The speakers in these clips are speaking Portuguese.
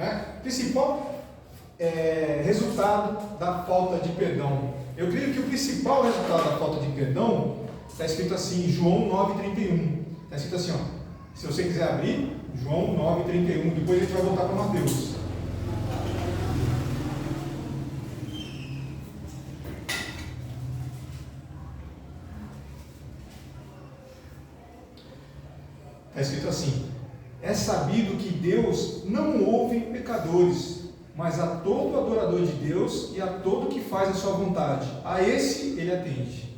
né? Principal resultado da falta de perdão. Eu creio que o principal resultado da falta de perdão está escrito assim, João 9,31. Está escrito assim, ó, se você quiser abrir, João 9,31. Depois a gente vai voltar para Mateus. Está escrito assim: é sabido que Deus não ouve pecadores, mas a todo adorador de Deus e a todo que faz a sua vontade, a esse ele atende.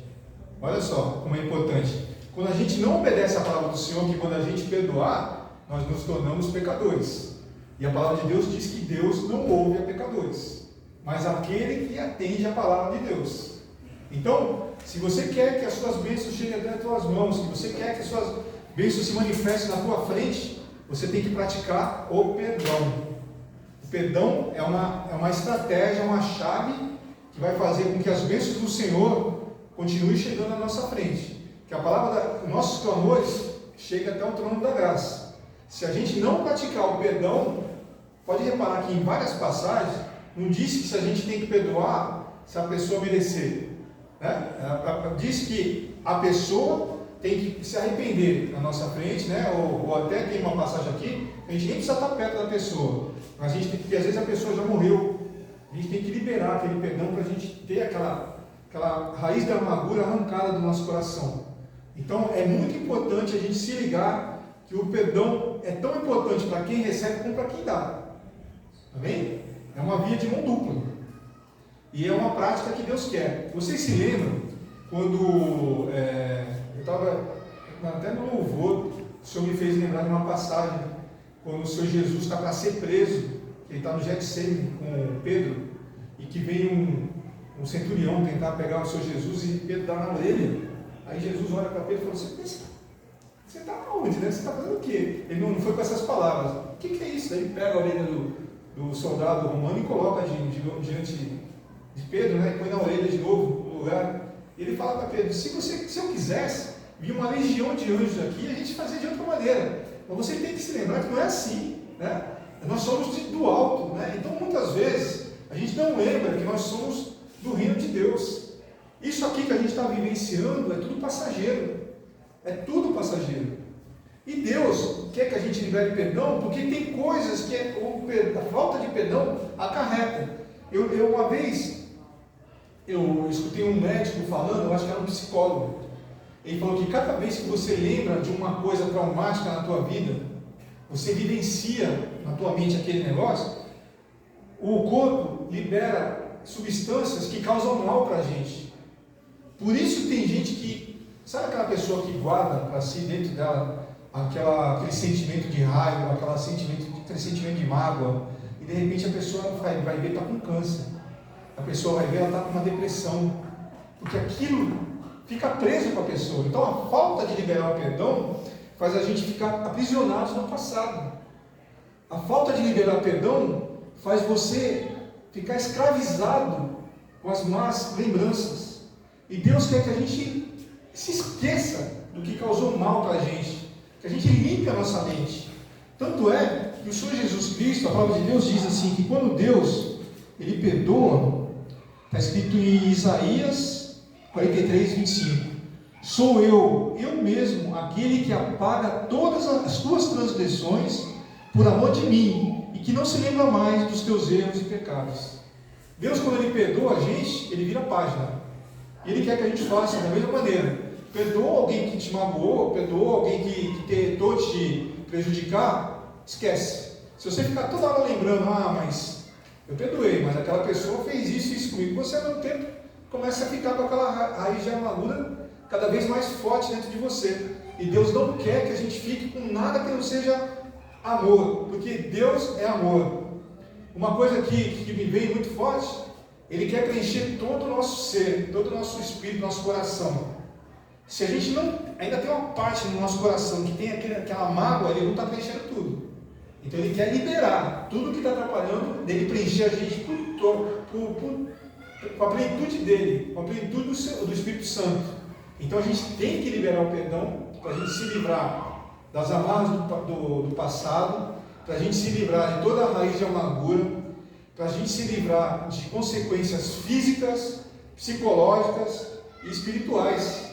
Olha só como é importante. Quando a gente não obedece a palavra do Senhor, que quando a gente perdoar, nós nos tornamos pecadores. E a palavra de Deus diz que Deus não ouve a pecadores, mas aquele que atende a palavra de Deus. Então, se você quer que as suas bênçãos cheguem até as tuas mãos, se você quer que as suas bênçãos se manifestem na tua frente, você tem que praticar o perdão. O perdão é uma estratégia, uma chave que vai fazer com que as bênçãos do Senhor continuem chegando na nossa frente. Que a palavra, nossos clamores cheguem até o trono da graça. Se a gente não praticar o perdão, pode reparar que em várias passagens não diz que se a gente tem que perdoar se a pessoa merecer, né? Diz que a pessoa tem que se arrepender na nossa frente, né? Ou até tem uma passagem aqui, a gente nem precisa estar perto da pessoa, mas a gente tem, porque às vezes a pessoa já morreu, a gente tem que liberar aquele perdão para a gente ter aquela raiz da amargura arrancada do nosso coração. Então é muito importante a gente se ligar que o perdão é tão importante para quem recebe como para quem dá. Amém? É uma via de mão dupla. E é uma prática que Deus quer. Vocês se lembram quando eu estava até no louvor, o Senhor me fez lembrar de uma passagem quando o Senhor Jesus está para ser preso, que ele está no Getsemane com Pedro, e que vem um centurião tentar pegar o Senhor Jesus e Pedro dá na orelha. Aí Jesus olha para Pedro e fala assim: você está onde, né? Você está fazendo o quê? Ele não foi com essas palavras. O que é isso? Aí ele pega a orelha do soldado romano e coloca diante de Pedro, né? E põe na orelha de novo no lugar. E ele fala para Pedro: se eu quisesse, vir uma legião de anjos aqui, a gente fazia de outra maneira. Mas você tem que se lembrar que não é assim, né? Nós somos do alto, né? Então muitas vezes a gente não lembra que nós somos do reino de Deus. Isso aqui que a gente está vivenciando é tudo passageiro. É tudo passageiro. E Deus quer que a gente libere perdão, porque tem coisas que a falta de perdão acarreta. Uma vez, eu escutei um médico falando, eu acho que era um psicólogo. Ele falou que cada vez que você lembra de uma coisa traumática na tua vida, você vivencia na tua mente aquele negócio, o corpo libera substâncias que causam mal para a gente. Por isso tem gente que, sabe aquela pessoa que guarda para si dentro dela aquele sentimento de raiva, aquele sentimento de mágoa, e de repente a pessoa vai ver, está com câncer. A pessoa vai ver, ela está com uma depressão, porque aquilo fica preso com a pessoa. Então a falta de liberar o perdão faz a gente ficar aprisionados no passado. A falta de liberar perdão faz você ficar escravizado com as más lembranças. E Deus quer que a gente se esqueça do que causou mal para a gente, que a gente limpe a nossa mente. Tanto é que o Senhor Jesus Cristo, a palavra de Deus diz assim, que quando Deus, Ele perdoa, está escrito em Isaías 43:25, sou eu mesmo, aquele que apaga todas as tuas transgressões por amor de mim, e que não se lembra mais dos teus erros e pecados. Deus, quando Ele perdoa a gente, Ele vira a página. E Ele quer que a gente faça da mesma maneira. Perdoa alguém que te magoou, perdoa alguém que tentou te prejudicar, esquece. Se você ficar toda hora lembrando, mas eu perdoei, mas aquela pessoa fez isso comigo, você ao mesmo tempo começa a ficar com aquela raiz de amargura cada vez mais forte dentro de você. E Deus não quer que a gente fique com nada que não seja amor, porque Deus é amor. Uma coisa que me veio muito forte, Ele quer preencher todo o nosso ser, todo o nosso espírito, nosso coração. Se a gente não, ainda tem uma parte no nosso coração que tem aquela mágoa, Ele não está preenchendo tudo. Então Ele quer liberar tudo que está atrapalhando, dele preencher a gente com a plenitude dele, com a plenitude do Espírito Santo. Então a gente tem que liberar o perdão para a gente se livrar das amarras do passado para a gente se livrar de toda a raiz de amargura, para a gente se livrar de consequências físicas, psicológicas e espirituais,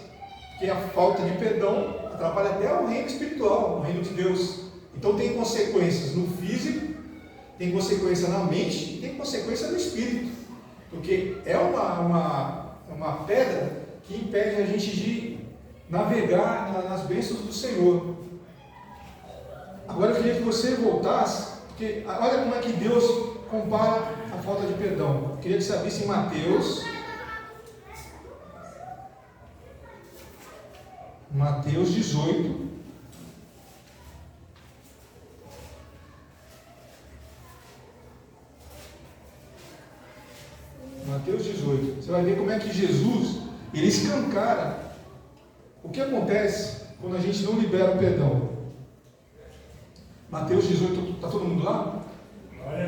porque a falta de perdão atrapalha até o reino espiritual, o reino de Deus. Então tem consequências no físico, tem consequência na mente e tem consequência no espírito, porque é uma pedra que impede a gente de navegar nas bênçãos do Senhor. Agora eu queria que você voltasse, porque olha como é que Deus compara a falta de perdão. Eu queria que você abrisse em Mateus 18. Mateus 18. Você vai ver como é que Jesus, ele escancara o que acontece quando a gente não libera o perdão. Mateus 18, está todo mundo lá?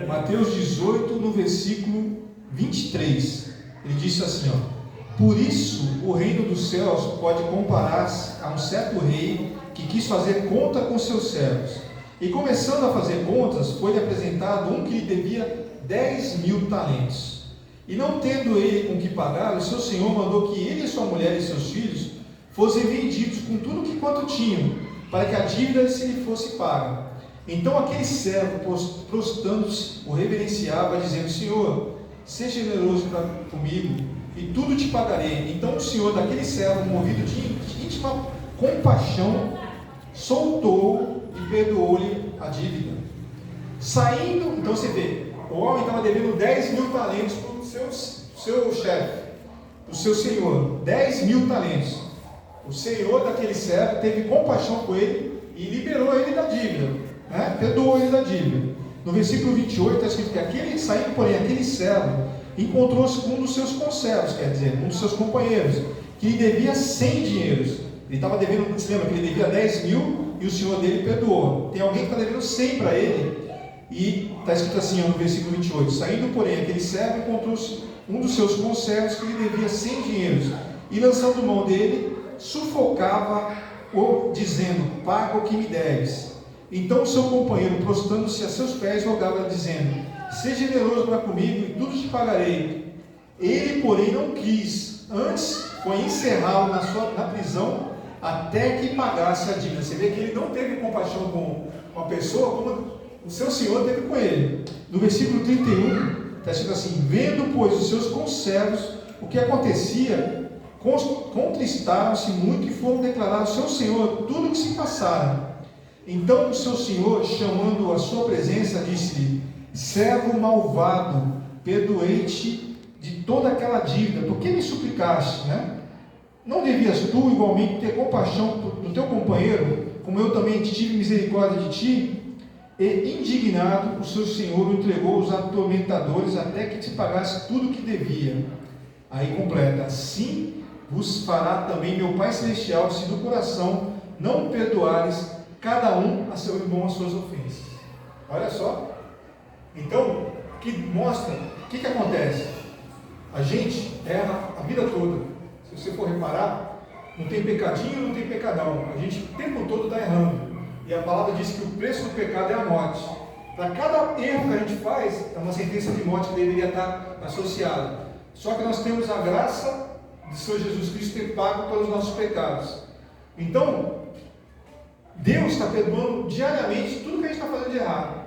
Mateus 18, no versículo 23. Ele disse assim, ó: por isso o reino dos céus pode comparar-se a um certo rei que quis fazer conta com seus servos. E começando a fazer contas, foi-lhe apresentado um que lhe devia 10.000 talentos. E não tendo ele com que pagar, o seu senhor mandou que ele e sua mulher e seus filhos fossem vendidos com tudo que quanto tinham, para que a dívida se lhe fosse paga. Então aquele servo, prostrando-se, o reverenciava, dizendo: Senhor, seja generoso comigo, e tudo te pagarei. Então o senhor daquele servo, movido de íntima compaixão, soltou e perdoou-lhe a dívida. Saindo, então você vê, o homem estava devendo 10.000 talentos para o seu chefe, para o seu senhor, 10.000 talentos. O senhor daquele servo teve compaixão com ele e liberou ele da dívida, né? Perdoou ele da dívida. No versículo 28 está escrito que saindo, porém, aquele servo encontrou-se com um dos seus conservos, quer dizer, um dos seus companheiros, que lhe devia 100 dinheiros. Ele estava devendo, não se lembra, que ele devia 10.000 e o senhor dele perdoou. Tem alguém que está devendo 100 para ele, e está escrito assim no versículo 28: saindo, porém, aquele servo encontrou-se um dos seus conservos que lhe devia 100 dinheiros, e lançando mão dele, sufocava-o, dizendo: paga o que me deves. Então o seu companheiro, prostrando-se a seus pés, rogava, dizendo: seja generoso para comigo, e tudo te pagarei. Ele, porém, não quis, antes foi encerrá-lo na prisão, até que pagasse a dívida. Você vê que ele não teve compaixão com a pessoa, como o seu senhor teve com ele. No versículo 31, está escrito assim: vendo, pois, os seus conservos o que acontecia, contristaram-se muito e foram declarar ao seu senhor tudo o que se passara. Então o seu senhor, chamando-o à sua presença, disse-lhe: servo malvado, perdoei-te de toda aquela dívida, por que me suplicaste, né? Não devias tu igualmente ter compaixão do teu companheiro, como eu também tive misericórdia de ti? E indignado, o seu senhor o entregou aos atormentadores até que te pagasse tudo o que devia. Aí completa: assim vos fará também meu Pai Celestial, se do coração não perdoares cada um a seu irmão as suas ofensas. Olha só. Então, que mostra, o que acontece? A gente erra a vida toda. Se você for reparar, não tem pecadinho, não tem pecadão. A gente o tempo todo está errando. E a palavra diz que o preço do pecado é a morte. Para cada erro que a gente faz, é uma sentença de morte que deveria estar associada. Só que nós temos a graça de Senhor Jesus Cristo ter pago pelos nossos pecados. Então, Deus está perdoando diariamente tudo que a gente está fazendo de errado.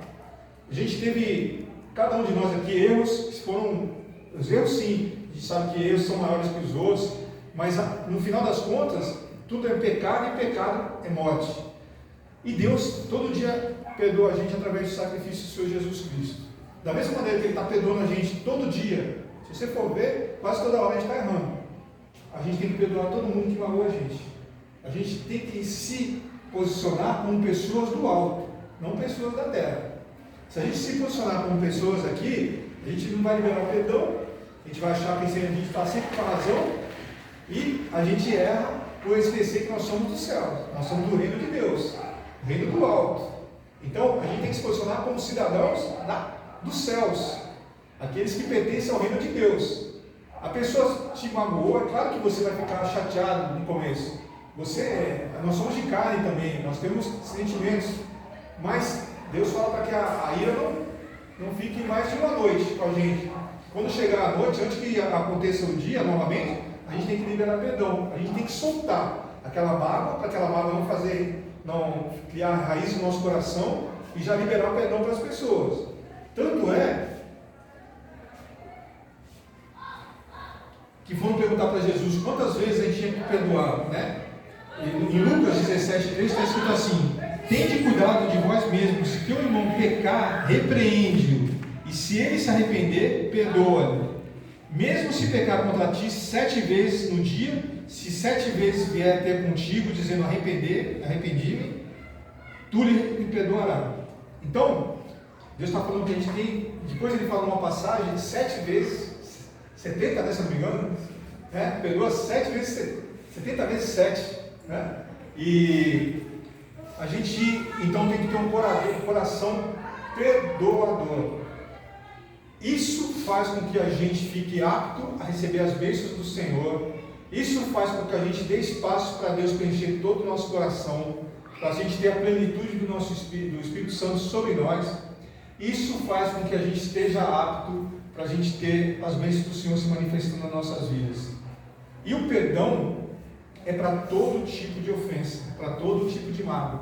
A gente teve, cada um de nós aqui, erros que foram, os erros sim, a gente sabe que erros são maiores que os outros, mas no final das contas, tudo é pecado e pecado é morte. E Deus todo dia perdoa a gente através do sacrifício do Senhor Jesus Cristo. Da mesma maneira que Ele está perdoando a gente todo dia, se você for ver, quase toda hora a gente está errando. A gente tem que perdoar todo mundo que magoa a gente. A gente tem que se posicionar como pessoas do alto, não pessoas da terra. Se a gente se posicionar como pessoas aqui, a gente não vai liberar o perdão, a gente vai achar que a gente está sempre com a razão, e a gente erra por esquecer que nós somos do céu, nós somos do reino de Deus, o reino do alto. Então a gente tem que se posicionar como cidadãos dos céus, aqueles que pertencem ao reino de Deus. A pessoa te magoou, é claro que você vai ficar chateado no começo. Nós somos de carne também, nós temos sentimentos, mas Deus fala para que a ira não fique mais de uma noite com a gente. Quando chegar a noite, antes que aconteça o dia novamente, a gente tem que liberar perdão. A gente tem que soltar aquela mágoa, para aquela mágoa não criar raiz no nosso coração e já liberar o perdão para as pessoas. Tanto é que vão perguntar para Jesus quantas vezes a gente tinha que perdoar, né? Em Lucas 17:3 está escrito assim: tende cuidado de vós mesmos, se teu irmão pecar, repreende-o, e se ele se arrepender, perdoa-lhe. Mesmo se pecar contra ti 7 vezes no dia, se 7 vezes vier ter contigo, dizendo arrependi-me, tu lhe perdoarás. Então, Deus está falando que a gente tem, depois ele fala uma passagem, 7 vezes, 70 vezes, se não me engano, né? Perdoa 7 vezes, 70 vezes 7, né? E a gente, então, tem que ter um coração perdoador. Isso faz com que a gente fique apto a receber as bênçãos do Senhor. Isso faz com que a gente dê espaço para Deus preencher todo o nosso coração, para a gente ter a plenitude do Espírito Santo sobre nós. Isso faz com que a gente esteja apto para a gente ter as bênçãos do Senhor se manifestando nas nossas vidas. E o perdão é para todo tipo de ofensa, para todo tipo de mágoa.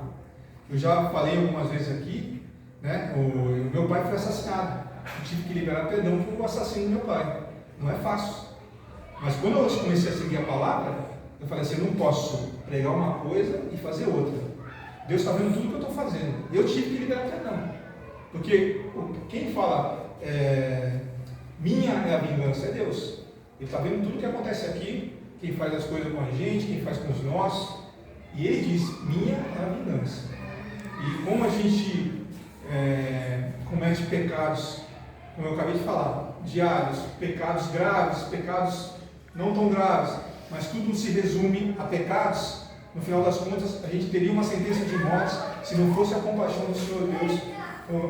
Eu já falei algumas vezes aqui, né? O meu pai foi assassinado. Eu tive que liberar perdão por o assassino do meu pai. Não é fácil. Mas quando eu comecei a seguir a palavra, eu falei assim: eu não posso pregar uma coisa e fazer outra. Deus está vendo tudo que eu estou fazendo. Eu tive que liberar perdão. Porque quem fala minha é a vingança é Deus. Ele está vendo tudo que acontece aqui, quem faz as coisas com a gente, quem faz com os nossos. E ele diz: minha é a vingança. E como a gente comete pecados, como eu acabei de falar, diários, pecados graves, pecados não tão graves, mas tudo se resume a pecados, no final das contas, a gente teria uma sentença de morte se não fosse a compaixão do Senhor Deus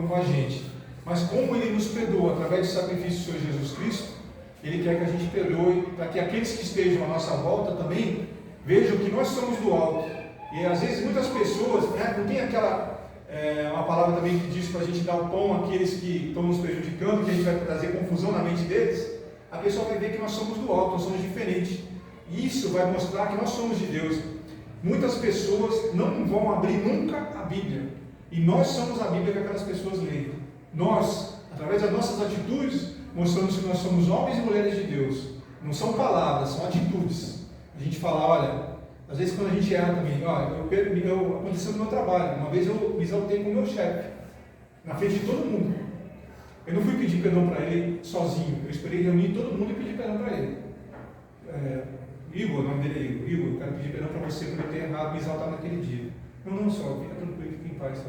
com a gente. Mas como Ele nos perdoa através do sacrifício do Senhor Jesus Cristo, Ele quer que a gente perdoe, para que aqueles que estejam à nossa volta também vejam que nós somos do alto. E às vezes muitas pessoas, né, não tem aquela uma palavra também que diz para a gente dar o pão àqueles que estão nos prejudicando, que a gente vai trazer confusão na mente deles. A pessoa vai ver que nós somos do alto, nós somos diferentes. Isso vai mostrar que nós somos de Deus. Muitas pessoas não vão abrir nunca a Bíblia. E nós somos a Bíblia que aquelas pessoas leem. Nós, através das nossas atitudes, mostramos que nós somos homens e mulheres de Deus. Não são palavras, são atitudes. A gente fala: olha, às vezes quando a gente erra também, aconteceu no meu trabalho. Uma vez eu me exaltei com o meu chefe, na frente de todo mundo. Eu não fui pedir perdão para ele sozinho, eu esperei reunir todo mundo e pedir perdão para ele. Igor, o nome dele é Igor. Igor, eu quero pedir perdão para você por eu ter errado, me exaltar naquele dia. Não, só, fica tranquilo, fica em paz,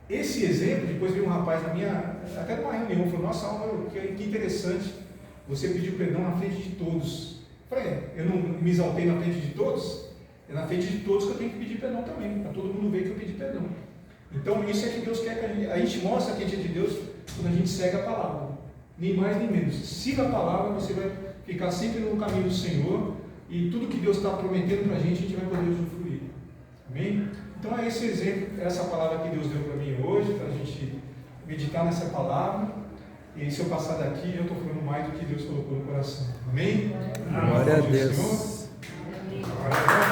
Esse exemplo, depois veio um rapaz até numa reunião, falou: nossa, que interessante, você pediu perdão na frente de todos. Eu falei: eu não me exaltei na frente de todos? É na frente de todos que eu tenho que pedir perdão também, para todo mundo ver que eu pedi perdão. Então isso é que Deus quer que a gente mostra que a gente é de Deus quando a gente segue a palavra, nem mais nem menos. Siga a palavra, você vai ficar sempre no caminho do Senhor, e tudo que Deus está prometendo para a gente vai poder usufruir. Amém? Então é esse exemplo, essa palavra que Deus deu para mim hoje, para a gente meditar nessa palavra. E se eu passar daqui, eu estou falando mais do que Deus colocou no coração. Amém? Glória a Deus. Glória a Deus.